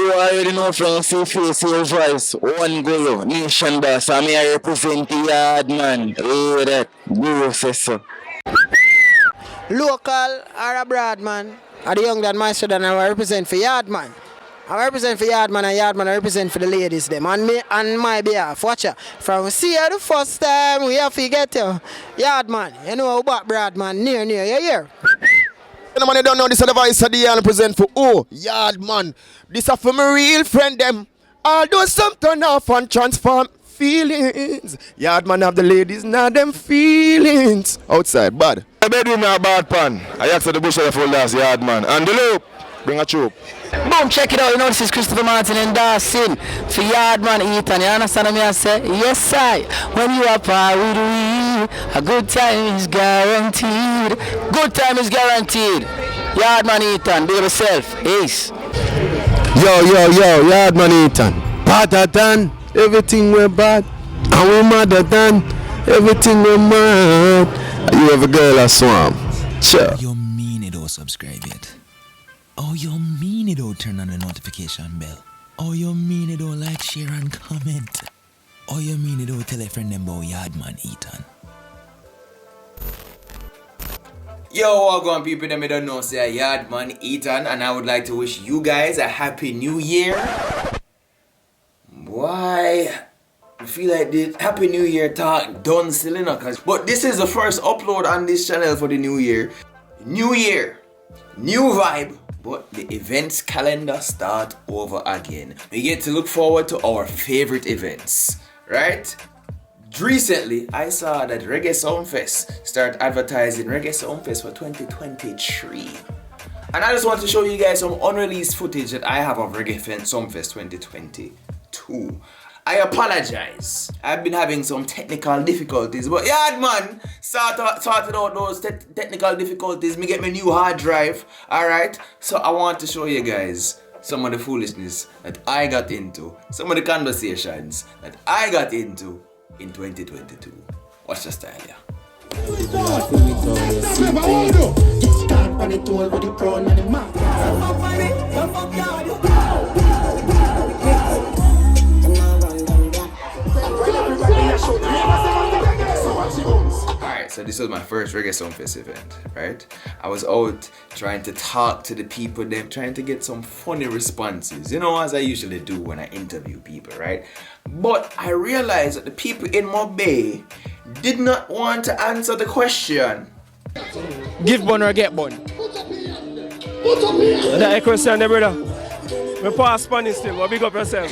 You already know from see face, your voice, one go, nation boss, and me I represent the Yaadman. Oh, that, go, say so. Local or abroad, man. Are the young that master that I represent for Yaadman. I represent for Yaadman and Yaadman I represent for the ladies them. And me on my behalf, watch ya. From see you the first time we have to get you. Yaadman, you know about broad man, near, you hear? The man you don't know this is the voice of the year and present for Yaadman. This is for my real friend them. Although some turn off and transform feelings. Yaadman have the ladies, now them feelings. Outside, bad. I bet you a bad pan. I asked the bush of the full last Yaadman. And the loop, bring a troop. Boom, check it out. You know this is Christopher Martin and Dawson for Yaadman Etan. You understand what I say? Yes, I. When you are par with we, a good time is guaranteed. Good time is guaranteed. Yaadman Etan, be yourself. Ace. Yo, Yaadman Etan. Better than everything we're bad. And we madder than everything we're mad. You have a girl a swam. Sure. You mean it, don't subscribe yet. Oh, you mean it, don't turn on the notification bell. Oh, you mean it, don't like, share and comment. Oh, you mean it, don't tell a friend them about Yaadman Etan. Yo, welcome people that me don't know, say Yaadman Etan, and I would like to wish you guys a happy new year. Why? I feel like the Happy New Year talk done still enough, but this is the first upload on this channel for the new year. New year, new vibe, but the events calendar start over again. We get to look forward to our favorite events, right? Recently, I saw that Reggae Sumfest start advertising Reggae Sumfest for 2023. And I just want to show you guys some unreleased footage that I have of Reggae Sumfest 2022. I apologize. I've been having some technical difficulties, but Yaadman sorted out those technical difficulties. Me get my new hard drive, alright? So I want to show you guys some of the foolishness that I got into, some of the conversations that I got into in 2022. Watch the style, yeah. Alright, so this was my first Reggae Sumfest event, right? I was out trying to talk to the people, them trying to get some funny responses, you know, as I usually do when I interview people, right? But I realized that the people in my bay did not want to answer the question. Give bun or get bun? That a question there, brother. We pass Spanish still, but big up yourself.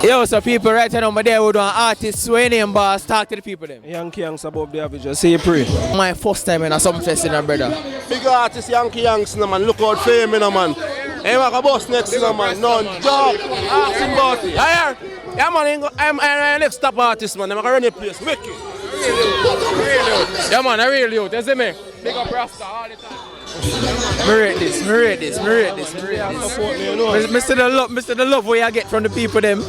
Yo, so people right now, my there would want artists, sway name boss, talk to the people them. Yankee Yanks above the average, just say you pray. My first time in a Sumfest, you know, brother. Big artist Yankee Yanks, no man. Look out for him, no man. Hey, man, a boss next, no man. None job. Ask him about it. Yeah, man, I'm next top artist, man. I'm going to run the place. Wicked. Yeah, man, I really youth. You see me? Big up Rasta all the time. Me rate this. Mr. The love what you get from the people them.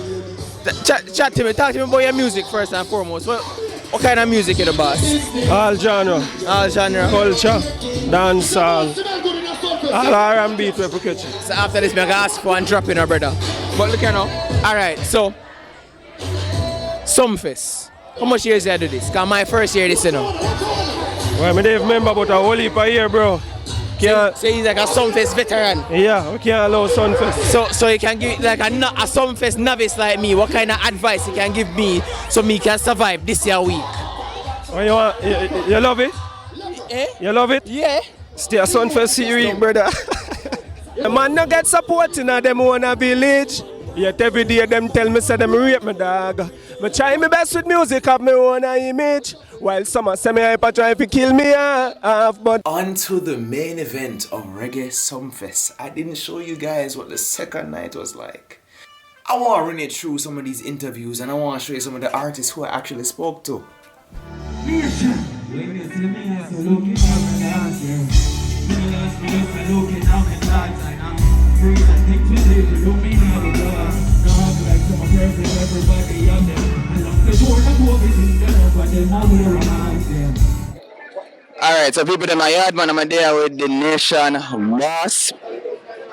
Chat to me, talk to me about your music first and foremost. What kind of music you the boss? All genre. Culture, dancehall, all R&B to ever catch it. So after this, I'm going to ask for and drop in our brother. But look, you know. Alright, so Sumfest. How much years you do this? Because my first year this, you know. Well, I don't remember about a whole heap a year, bro. So he's like a Sumfest veteran. Yeah, we can't allow Sumfest. So you can give like a Sumfest novice like me. What kind of advice you can give me so me can survive this year week? Oh, you love it? Eh? You love it? Yeah. Stay a Sumfest series, brother. The man no get support in them own village. Yet every day them tell me say them rape me dog. Me try my best with music of my own image. While some say me hyper try to kill me off, but On to the main event of Reggae Sumfest. I didn't show you guys what the second night was like. I want to run it through some of these interviews and I want to show you some of the artists who I actually spoke to. Alright, so people in my yard, man, I'm there with the nation boss.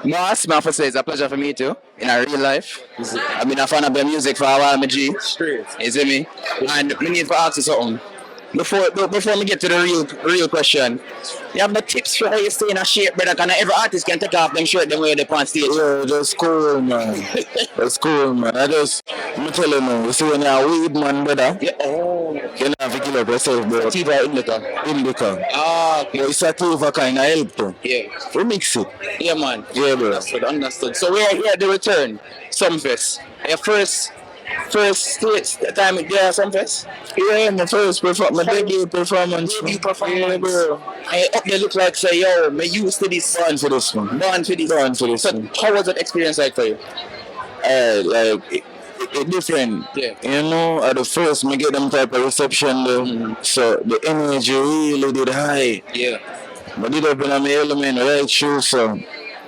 No, I have to say it's a pleasure for me too, in a real life. I've been a fan of the music for a while, my G. You see me? And we need to ask you something. Before we get to the real question, you have no tips for how you stay in a shape, brother? Because every artist can take off them shirt them way they on stage. Yeah, that's cool, man. That's cool, man. I'm telling you, man. You see when you're a weed man, brother? Yeah. Oh. You don't have to kill up yourself, bro. Sativa indica. Indica. Ah, okay. But it's a sativa kind of help too. Yeah. We mix it. Yeah, man. Yeah, bro. Understood. So we're here at the return, Sumfest. Your first time at the Sumfest? Yeah, my debut performance. Debut performance. Yeah, bro. I up there look like say, yo, me used to this. Born for this one. Born for this. So how was that experience like for you? Like it different. Yeah. You know, at the first me get them type of reception though. So the energy really did high. Yeah. But it up in my element, right shoes, so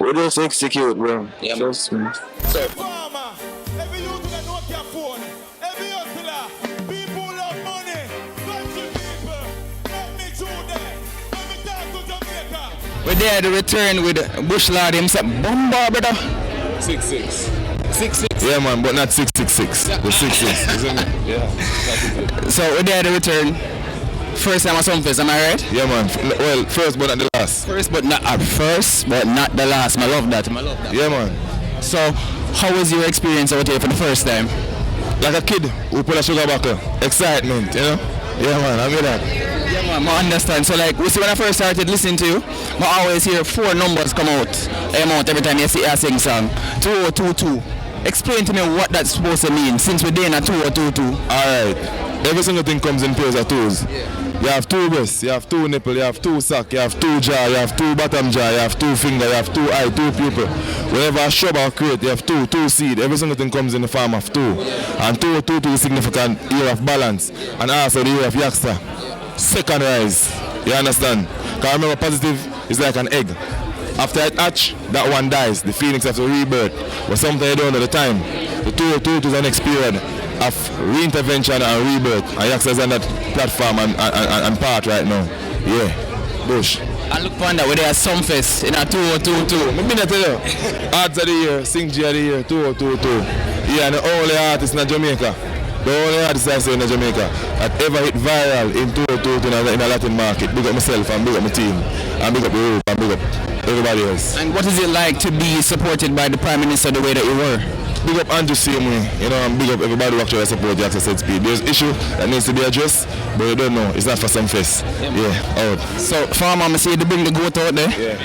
we just execute, bro. Yeah, Trust me. So Farmer, every youth that know your phone, every hustler, people love money, country people, let me through there, let me talk to Jamaica. We're there to return with Bush Lord himself. Bomba, brother. 6'6". 6'6". Yeah, man, but not 666. The 6'6", isn't it? Yeah. So we're there to return. First time at Sumfest, am I right? Yeah, man. Well, first but not the last. First but not the last. I love that. Yeah, man. So, how was your experience out here for the first time? Like a kid who pull a sugar buckle. Excitement, you know? Yeah, man, I mean that. Yeah, man, I understand. So, like, we see when I first started listening to you, I always hear 4 numbers come out every time you see a sing song. 2022. Explain to me what that's supposed to mean since we're doing a 2022. Alright. Every single thing comes in pairs of twos. Yeah. You have 2 breasts, you have 2 nipple, you have 2 sack, you have 2 jaw, you have 2 bottom jaw, you have 2 finger, you have 2 eye, 2 pupil. Whenever a shrub or crate, you have 2 seed. Every single thing comes in the form of 2. And 2 is significant year of balance. And also the year of Yaksta. Second rise. You understand? Because remember, positive is like an egg. After it hatch, that one dies. The phoenix has to rebirth. But something you don't know the time. The 2 is the next period of reintervention and rebirth. And Yaksta is on that platform and part right now. Yeah. Bush. And look upon that, where there are Sumfest in a 2022. I'm going to tell you. Arts of the year, Sing G of the year, 2022. Yeah, and the only artist in Jamaica. The only artist I say in Jamaica that ever hit viral in 2022 in a Latin market. Big up myself and big up my team. And big up the group and big up everybody else. And what is it like to be supported by the Prime Minister the way that you were? Big up Andrew same way, you know, and big up everybody who actually support the Yaksta Set Speed. There's issue that needs to be addressed, but you don't know, it's not for Sumfest. Yeah, out. So, farmer, I see you bring the goat out there. Yeah.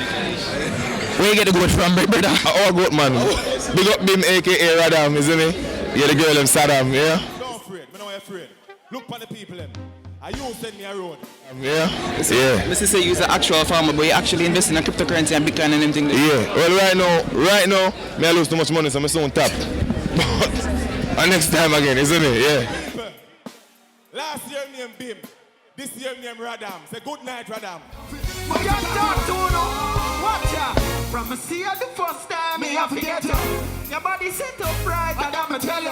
Where you get the goat from, brother? Our goat man. Big up Bim, aka Radam, isn't he? Yeah, the girl, Saddam, yeah? Don't afraid, I'm not afraid. Look for the people, and you send me a road. Yeah. Mr. say you're an actual farmer, but you actually invest in a cryptocurrency and Bitcoin and everything. Yeah. Well, right now, me I lose too much money, so I'm still on top. And next time again, isn't it? Yeah. People, last year name Bim, this year name Radam. Say good night, Radam. But you talk to no, watch ya. From a see you the first time, me have to get you. Your body set up right, and I'ma tell you.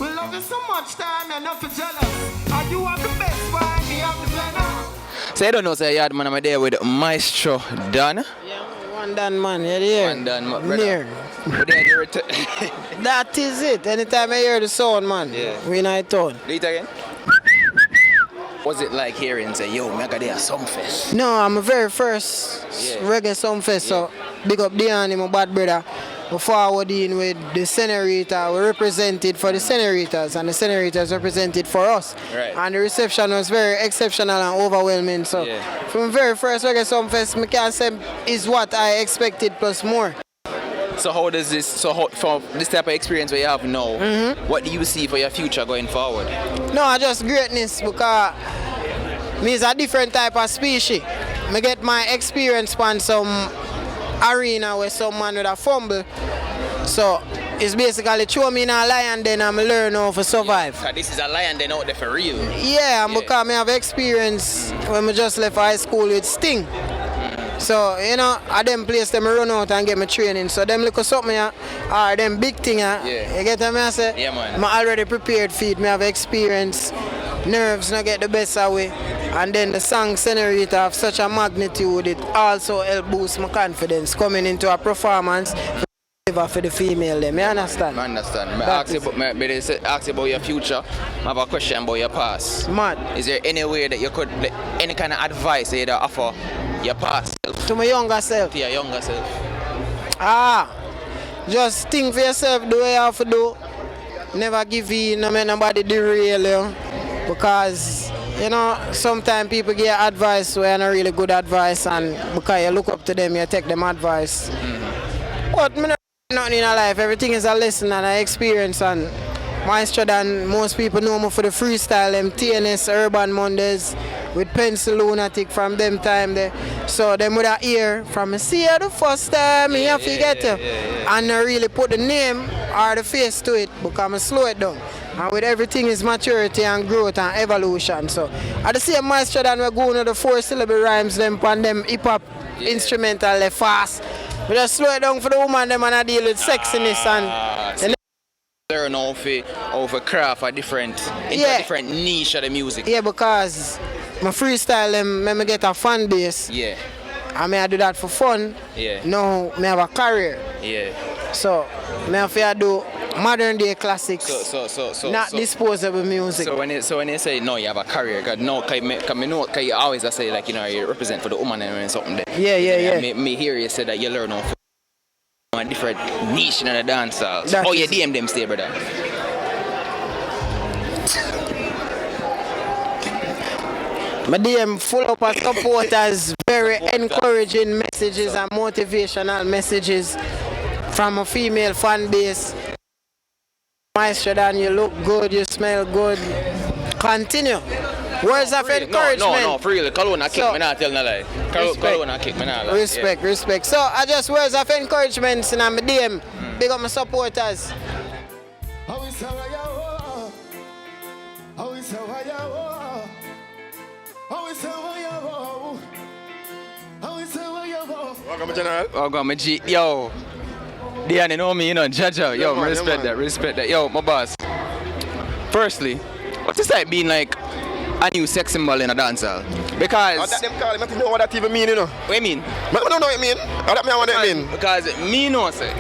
We love you so much time, you're not for jealous. And you are the best wine, me have the planner. So you don't know, say Yaadman, I'm there with Maestro Dan. Yeah, one done man, you're there. One done, brother. Near. That is it. Anytime I hear the sound, man, we in our town. Do it again. Was it like hearing say, yo, me got there Sumfest? No, I'm a very first Reggae Sumfest, so big up Dion, my bad brother. We forwarding with the Senorita, we represented for the Senoritas, and the Senoritas represented for us. Right. And the reception was very exceptional and overwhelming. So from the very first Reggae Sumfest, I can say is what I expected plus more. So how does this, for this type of experience that you have now, what do you see for your future going forward? No, just greatness, because me is a different type of species. I get my experience on some arena where some man with a fumble. So it's basically show me in a lion, then I'm learn how to survive. So this is a lion then out there for real. Yeah, and because I have experience when I just left high school with Sting. So, you know, at them place them run out and get my training. So them look at something or them big thing, you get what I say? Yeah, man. I'm already prepared for it. I have experience. Nerves not get the best away. And then the song Senorita have such a magnitude, it also help boost my confidence coming into a performance for the female them. You understand? I understand. Ask you about your future. I have a question about your past. Mad. Is there any way that you could, any kind of advice that you offer your past self? To my younger self? To your younger self. Just think for yourself, do what you have to do. Never give in, no make nobody derail you. Because, you know, sometimes people get advice where not really good advice, and because you look up to them, you take them advice. But me not nothing in life, everything is a lesson and an experience, and Maestro than most people know me for the freestyle, them TNS Urban Mondays with Pencil Lunatic from them time there. So them would hear from me, see you the first time, me have to get you. And I really put the name or the face to it because I slow it down. And with everything is maturity and growth and evolution. So at the same Maestro than we're going to the 4-syllable rhymes them and them hip hop instrumental they fast. We just slow it down for the woman them and I deal with sexiness and learn over craft a different niche of the music. Yeah, because my freestyle them make me get a fan base. Yeah. I may I do that for fun. Yeah. Now me have a career. Yeah. So me have to do modern day classics. So not disposable music. So when you say no, you have a career, cause you always say like, you know, you represent for the woman and something there. Yeah. Me hear you say that you learn on a different niche in the dancehall. Oh, you DM them stay, brother. My DM full up of supporters, very encouraging messages and motivational messages from a female fan base. Maestro Dan, you look good, you smell good. Continue. Words of encouragement. No, for real. Kaluna kick me not tell no lie. Kaluna kick me not lie. Respect. So I just words of encouragement in my DM. Big up my supporters. Welcome, General. Welcome, my G. Yo. They know me, you know, Jaja. Yo, respect that. Yo, my boss. Firstly, what's it like being like a new sex symbol in a dancehall? Because that them call him, I don't know what that even mean, you know. What you mean? I don't know what it mean. That me what it mean. Because me know, say,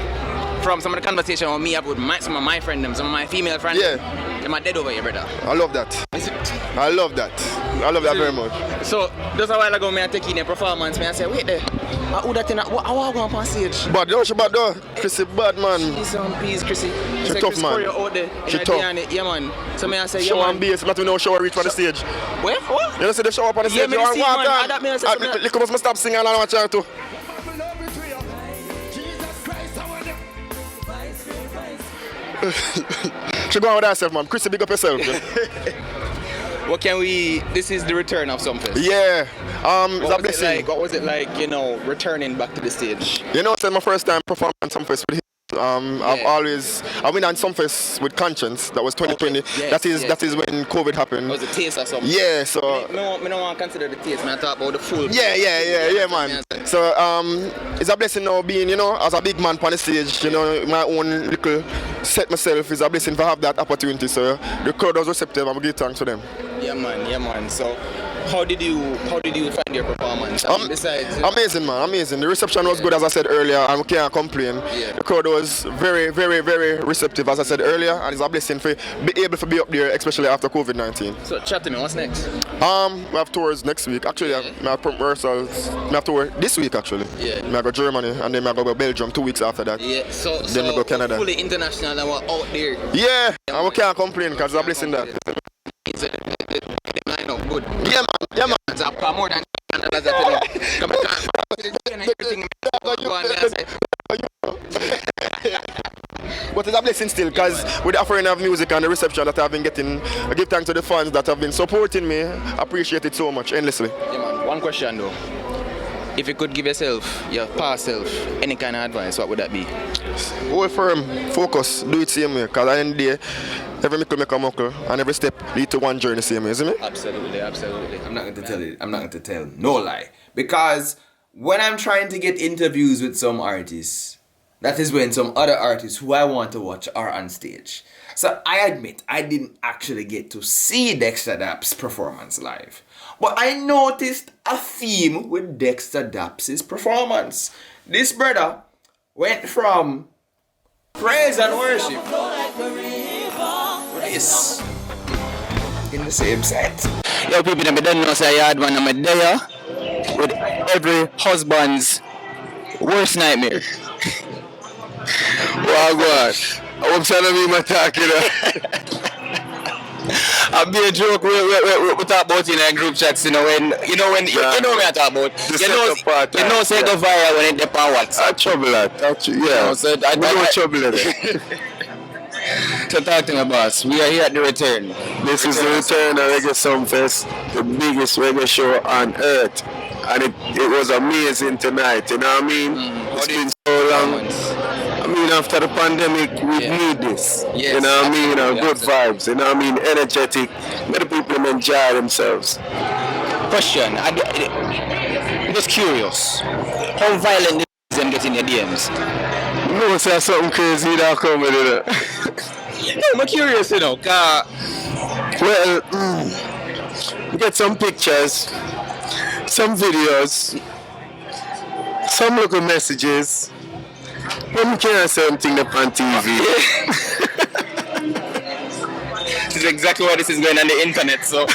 from some of the conversation with me have with some of my friends, some of my female friends. Yeah. Them are dead over here, brother. I love that. I love that very much. So, just a while ago, I take in a performance, I say, wait there. Who that in? How I go on stage? But she bad though. Chrissy bad man. She's on peace, Chrissy. She tough man. She tough. Yeah man. So I say, show and bass, not to know show reach for the stage. Where? What? You know see the show up on the stage. Yeah, You walk on. Look up, stop singing and I want to too. She go on with herself, man. Chrissy, big up yourself. This is the return of Sumfest. Yeah. It's a blessing. What was it like, you know, returning back to the stage? You know, it's my first time performing Sumfest with him. I've been on Sumfest with Conscience. That was 2020. Okay. That is when COVID happened. It was a taste or something. Yeah, so I don't want to consider the taste, man. I talk about the full. Yeah, man. So it's a blessing now being, you know, as a big man on the stage, you know, my own little set myself is a blessing to have that opportunity. So the crowd was receptive. I'm give thanks to them. Yeah, man. So how did you find your performance? Amazing, man. Amazing. The reception was good, as I said earlier, and we can't complain. Yeah. The crowd was very, very, very receptive, as I said earlier, and it's a blessing to be able to be up there, especially after COVID-19. So chat to me, what's next? We have tours next week. Actually, I have rehearsals. I have tour this week, actually. Yeah. I go Germany, and then I go Belgium 2 weeks after that. Yeah. So I go Canada. Fully international and we're out there. Yeah, and we can't complain because it's a blessing that. Line up good. Yeah, man. It's more than but it's a blessing still, because with the offering of music and the reception that I've been getting, I give thanks to the fans that have been supporting me. I appreciate it so much, endlessly. Yeah, man. One question though. If you could give yourself, your past self, any kind of advice, what would that be? Hold firm, focus, do it same way, because at the end of the day, every mickle make a muckle, and every step lead to one journey same way, isn't it? Absolutely. I'm not going to tell no lie. Because when I'm trying to get interviews with some artists, that is when some other artists who I want to watch are on stage. So I admit I didn't actually get to see Dexta Daps' performance live. But I noticed a theme with Dexta Daps' performance. This brother went from praise and worship to this in the same set. Yo, people that don't know say Yaadman, I'm there with every husband's worst nightmare. Wow, God. I hope some of you are talking. I'll be a joke we talk about in our group chats, you know when you know me I talk about. You know say go viral when it depend what. I trouble that. Yeah. So I don't trouble it. So talk to me, boss. We are here at the return. This is the return of Reggae Sumfest, the biggest reggae show on earth. And it was amazing tonight, you know what I mean? It's been so long. I mean, after the pandemic, we need this. Yes. You know what I mean? Good vibes, you know what I mean? Energetic. Let the people enjoy themselves. Question. I'm just curious. How violent is them getting your DMs? No, say something crazy that come with it. I'm curious, you know, well, get some pictures, some videos, some little messages. When you can't say something up on TV. This is exactly what this is going on the internet, so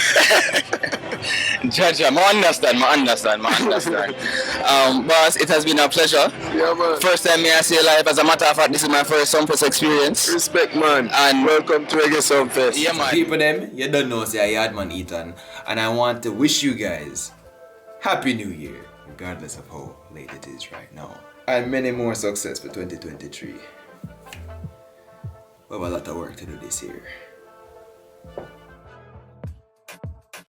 Judge, I understand. Boss, it has been a pleasure. Yeah, man. First time I see you live. As a matter of fact, this is my first Sumfest experience. Respect, man. And welcome to Reggae Sumfest. Yeah, man. People them, you don't know, say Yaadman Etan. And I want to wish you guys Happy New Year, regardless of how late it is right now. And many more success for 2023. We have a lot of work to do this year.